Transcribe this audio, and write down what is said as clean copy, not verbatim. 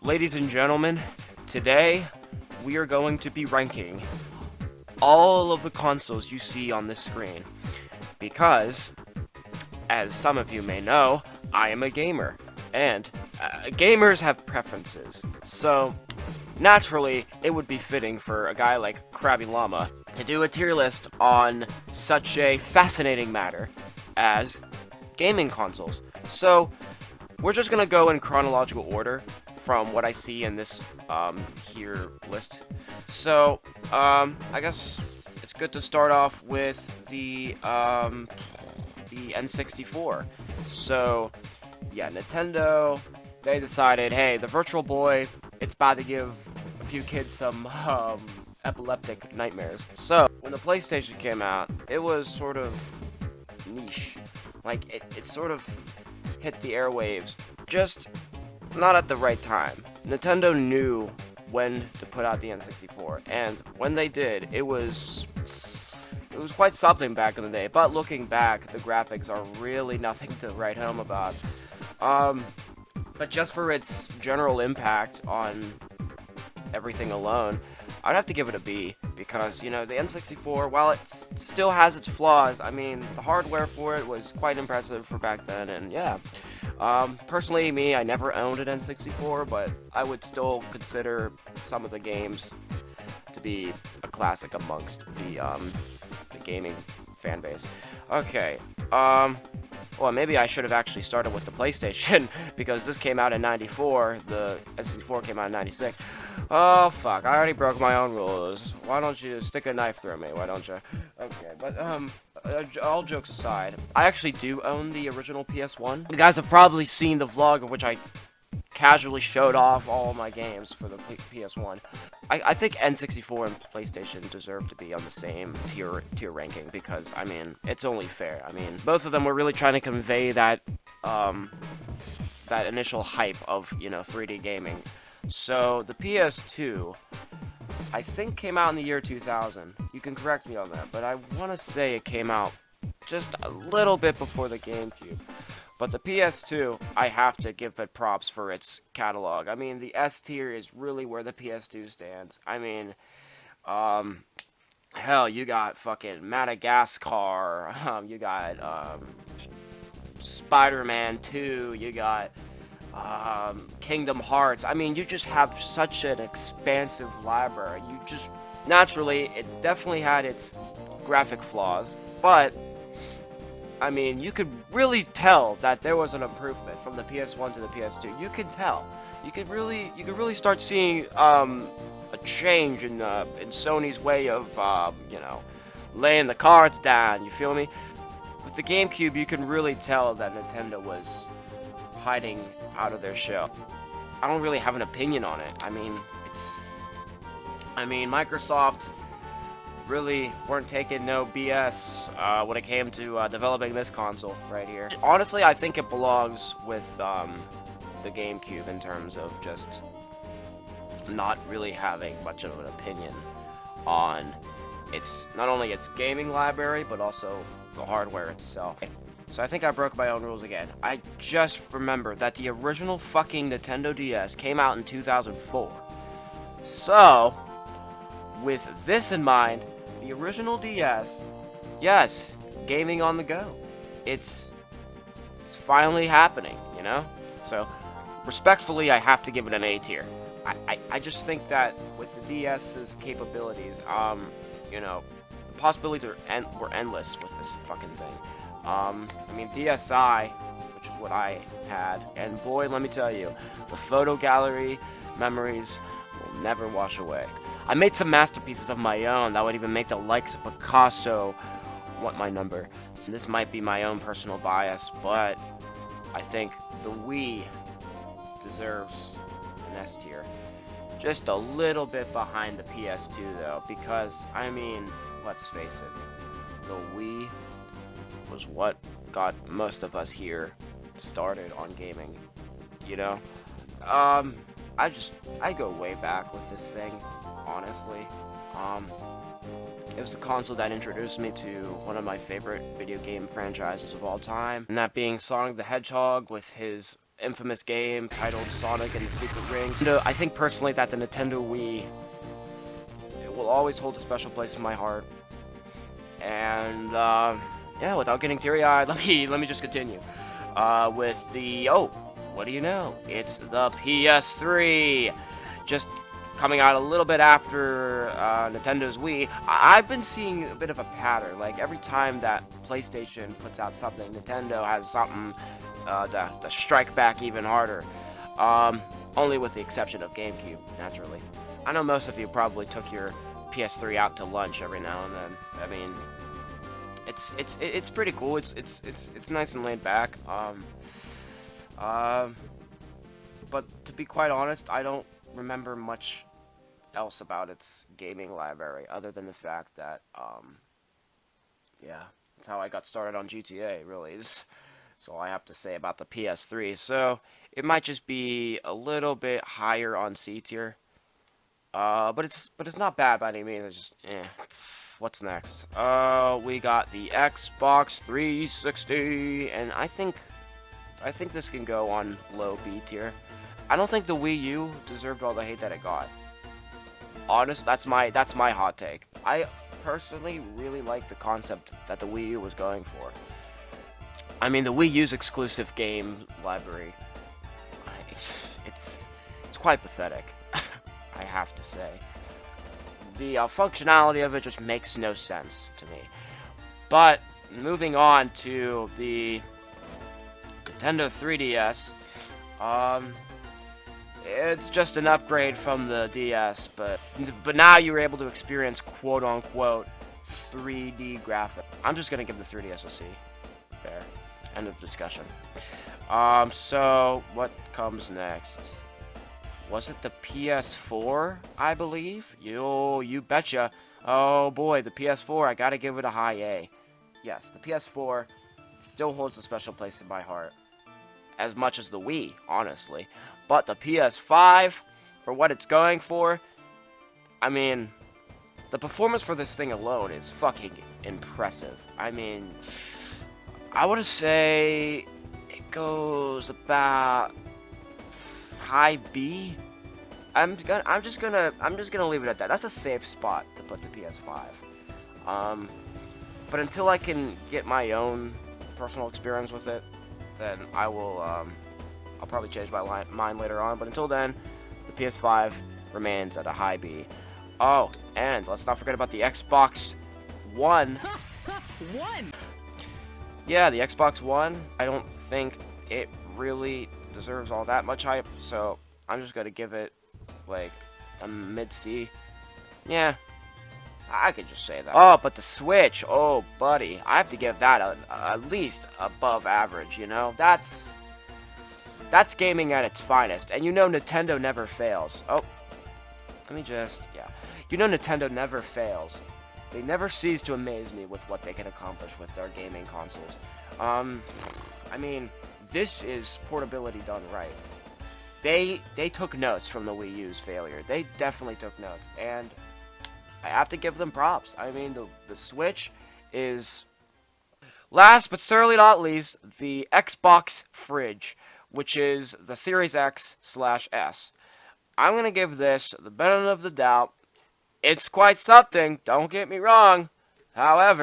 Ladies and gentlemen, today we are going to be ranking all of the consoles you see on this screen. Because, as some of you may know, I am a gamer. And gamers have preferences. So, naturally, it would be fitting for a guy like KrabbyLama to do a tier list on such a fascinating matter as gaming consoles. So, we're just gonna go in chronological order from what I see in this here list. So, I guess it's good to start off with the N64. So, yeah, Nintendo, they decided, hey, the Virtual Boy, it's about to give a few kids some epileptic nightmares. So, when the PlayStation came out, it was sort of niche. Like, it sort of hit the airwaves, just not at the right time. Nintendo knew when to put out the N64, and when they did, it was quite something back in the day. But looking back, the graphics are really nothing to write home about. But just for its general impact on everything alone, I'd have to give it a B, because, you know, the N64, while it still has its flaws, I mean, the hardware for it was quite impressive for back then, and yeah. Personally, I never owned an N64, but I would still consider some of the games to be a classic amongst the gaming fan base. Okay, well, maybe I should have actually started with the PlayStation, because this came out in 94, the N64 came out in 96. Oh, fuck, I already broke my own rules. Why don't you stick a knife through me, why don't you? Okay, but, all jokes aside, I actually do own the original PS1. You guys have probably seen the vlog in which I casually showed off all of my games for the PS1. I think N64 and PlayStation deserve to be on the same tier ranking, because, I mean, it's only fair. I mean, both of them were really trying to convey that, that initial hype of, you know, 3D gaming. So, the PS2, I think came out in the year 2000. You can correct me on that, but I want to say it came out just a little bit before the GameCube. But the PS2, I have to give it props for its catalog. I mean, the S tier is really where the PS2 stands. I mean, hell, you got fucking Madagascar, you got, Spider-Man 2, you got, Kingdom Hearts. I mean, you just have such an expansive library. You just, naturally, it definitely had its graphic flaws, but I mean, you could really tell that there was an improvement from the PS1 to the PS2. You could tell. You could really start seeing a change in Sony's way of you know, laying the cards down. You feel me? With the GameCube, you can really tell that Nintendo was hiding out of their shell. I don't really have an opinion on it. I mean, Microsoft really weren't taking no BS when it came to developing this console right here. Honestly, I think it belongs with the GameCube in terms of just not really having much of an opinion on not only its gaming library, but also the hardware itself. So I think I broke my own rules again. I just remembered that the original fucking Nintendo DS came out in 2004. So, with this in mind, the original DS, yes, gaming on the go. It's finally happening, you know? So, respectfully, I have to give it an A tier. I just think that with the DS's capabilities, you know, the possibilities were endless with this fucking thing. I mean, DSi, which is what I had, and boy, let me tell you, the photo gallery memories will never wash away. I made some masterpieces of my own that would even make the likes of Picasso want my number. So this might be my own personal bias, but I think the Wii deserves an S tier. Just a little bit behind the PS2 though, because, I mean, let's face it, the Wii was what got most of us here started on gaming, you know? I go way back with this thing, honestly. It was the console that introduced me to one of my favorite video game franchises of all time, and that being Sonic the Hedgehog with his infamous game titled Sonic and the Secret Rings. You know, I think personally that the Nintendo Wii, it will always hold a special place in my heart. And yeah, without getting teary-eyed, let me just continue with the what do you know? It's the PS3, just coming out a little bit after Nintendo's Wii. I've been seeing a bit of a pattern. Like every time that PlayStation puts out something, Nintendo has something to strike back even harder. Only with the exception of GameCube, naturally. I know most of you probably took your PS3 out to lunch every now and then. I mean, it's pretty cool. It's nice and laid back. But to be quite honest, I don't remember much else about its gaming library other than the fact that yeah, that's how I got started on GTA. Really, is all I have to say about the PS3. So it might just be a little bit higher on C tier. But it's not bad by any means. It's just, what's next? We got the Xbox 360, and I think this can go on low B tier. I don't think the Wii U deserved all the hate that it got. Honest, that's my hot take. I personally really like the concept that the Wii U was going for. I mean, the Wii U's exclusive game library, it's quite pathetic. I have to say. The functionality of it just makes no sense to me. But moving on to the Nintendo 3DS, it's just an upgrade from the DS, but now you're able to experience quote-unquote 3D graphics. I'm just gonna give the 3DS a C. Fair. End of discussion. So what comes next? Was it the PS4, I believe? You betcha. Oh boy, the PS4, I gotta give it a high A. Yes, the PS4 still holds a special place in my heart. As much as the Wii, honestly. But the PS5, for what it's going for, I mean, the performance for this thing alone is fucking impressive. I mean, I would say it goes about high B. I'm just gonna leave it at that. That's a safe spot to put the PS5. But until I can get my own personal experience with it, then I'll probably change my mind later on. But until then, the PS5 remains at a high B. Oh, and let's not forget about the Xbox One. Yeah, the Xbox One. I don't think it really deserves all that much hype, so I'm just gonna give it like a mid C. Yeah, I could just say that. Oh, but the Switch, oh buddy, I have to give that at least above average. You know, that's gaming at its finest, and you know Nintendo never fails. Oh, let me just, yeah, you know Nintendo never fails. They never cease to amaze me with what they can accomplish with their gaming consoles. I mean, this is portability done right. They took notes from the Wii U's failure. They definitely took notes, and I have to give them props. I mean, the Switch is, last but certainly not least, the Xbox fridge, which is the Series X/S. I'm going to give this the benefit of the doubt. It's quite something, don't get me wrong. However,